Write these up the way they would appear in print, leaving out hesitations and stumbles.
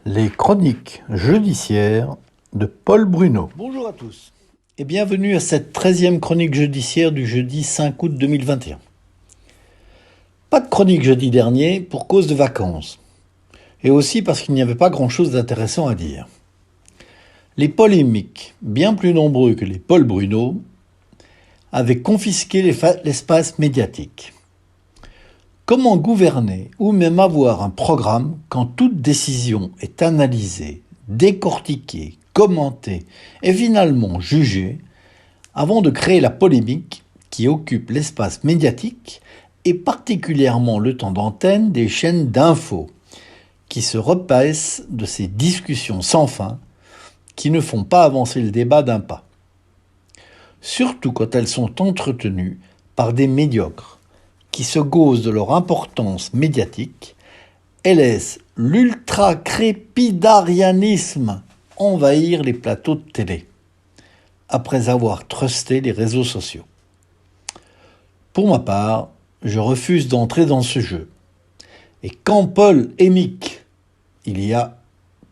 Les chroniques judiciaires de Paul Bruno. Bonjour à tous et bienvenue à cette 13e chronique judiciaire du jeudi 5 août 2021. Pas de chronique jeudi dernier pour cause de vacances et aussi parce qu'il n'y avait pas grand-chose d'intéressant à dire. Les polémiques, bien plus nombreux que les Paul Bruno, avaient confisqué l'espace médiatique. Comment gouverner ou même avoir un programme quand toute décision est analysée, décortiquée, commentée et finalement jugée avant de créer la polémique qui occupe l'espace médiatique et particulièrement le temps d'antenne des chaînes d'infos qui se repaissent de ces discussions sans fin qui ne font pas avancer le débat d'un pas. Surtout quand elles sont entretenues par des médiocres qui se gaussent de leur importance médiatique et laissent l'ultra-crépidarianisme envahir les plateaux de télé, après avoir trusté les réseaux sociaux. Pour ma part, je refuse d'entrer dans ce jeu. Et quand Paul est Mick, il y a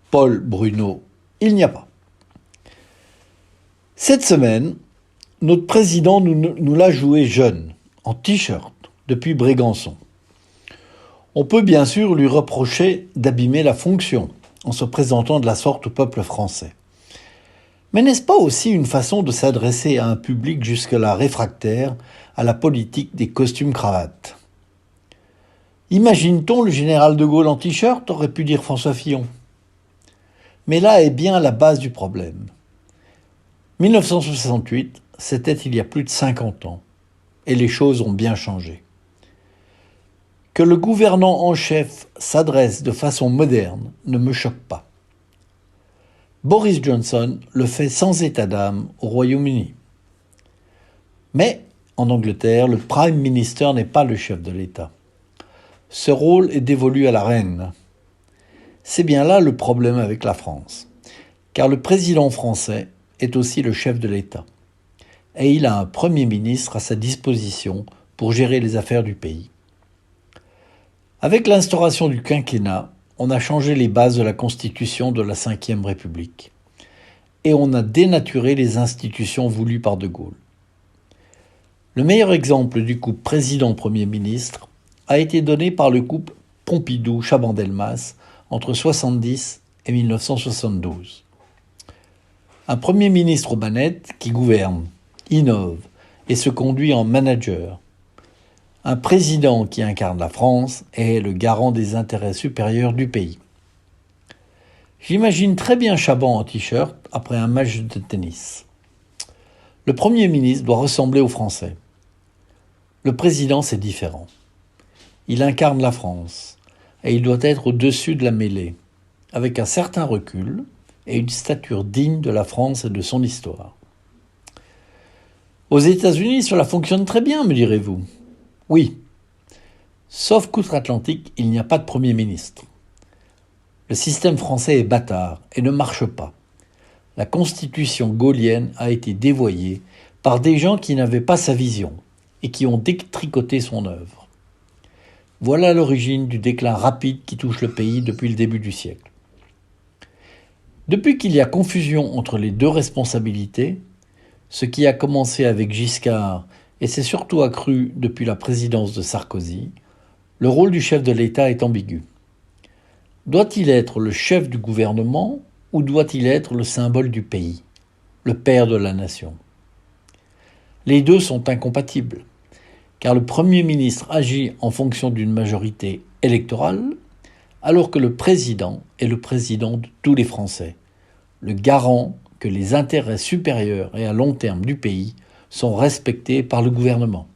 Paul Bruno, il n'y a pas. Cette semaine, notre président nous l'a joué jeune, en t-shirt, depuis Brégançon. On peut bien sûr lui reprocher d'abîmer la fonction en se présentant de la sorte au peuple français. Mais n'est-ce pas aussi une façon de s'adresser à un public jusque-là réfractaire à la politique des costumes-cravates ? Imagine-t-on le général de Gaulle en t-shirt, aurait pu dire François Fillon. Mais là est bien la base du problème. 1968, c'était il y a plus de 50 ans, et les choses ont bien changé. Que le gouvernant en chef s'adresse de façon moderne ne me choque pas. Boris Johnson le fait sans état d'âme au Royaume-Uni. Mais en Angleterre, le Prime Minister n'est pas le chef de l'État. Ce rôle est dévolu à la reine. C'est bien là le problème avec la France, car le président français est aussi le chef de l'État. Et il a un Premier ministre à sa disposition pour gérer les affaires du pays. Avec l'instauration du quinquennat, on a changé les bases de la Constitution de la Ve République. Et on a dénaturé les institutions voulues par De Gaulle. Le meilleur exemple du couple président-premier ministre a été donné par le couple Pompidou-Chaban-Delmas entre 1970 et 1972. Un Premier ministre aux manettes qui gouverne, innove et se conduit en manager. Un président qui incarne la France et est le garant des intérêts supérieurs du pays. J'imagine très bien Chaban en t-shirt après un match de tennis. Le Premier ministre doit ressembler aux Français. Le président, c'est différent. Il incarne la France et il doit être au-dessus de la mêlée, avec un certain recul et une stature digne de la France et de son histoire. Aux États-Unis, cela fonctionne très bien, me direz-vous. Oui, sauf qu'outre-Atlantique, il n'y a pas de Premier ministre. Le système français est bâtard et ne marche pas. La constitution gaullienne a été dévoyée par des gens qui n'avaient pas sa vision et qui ont détricoté son œuvre. Voilà l'origine du déclin rapide qui touche le pays depuis le début du siècle. Depuis qu'il y a confusion entre les deux responsabilités, ce qui a commencé avec Giscard et s'est surtout accru depuis la présidence de Sarkozy, le rôle du chef de l'État est ambigu. Doit-il être le chef du gouvernement ou doit-il être le symbole du pays, le père de la nation ? Les deux sont incompatibles, car le Premier ministre agit en fonction d'une majorité électorale, alors que le président est le président de tous les Français, le garant que les intérêts supérieurs et à long terme du pays sont respectés par le gouvernement.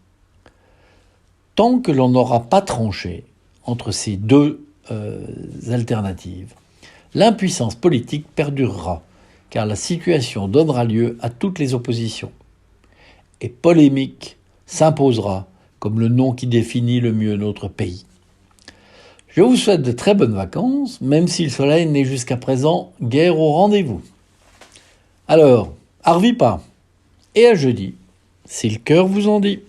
Tant que l'on n'aura pas tranché entre ces deux alternatives, l'impuissance politique perdurera, car la situation donnera lieu à toutes les oppositions. Et polémique s'imposera comme le nom qui définit le mieux notre pays. Je vous souhaite de très bonnes vacances, même si le soleil n'est jusqu'à présent guère au rendez-vous. Alors, à revipas et à jeudi, si le cœur vous en dit.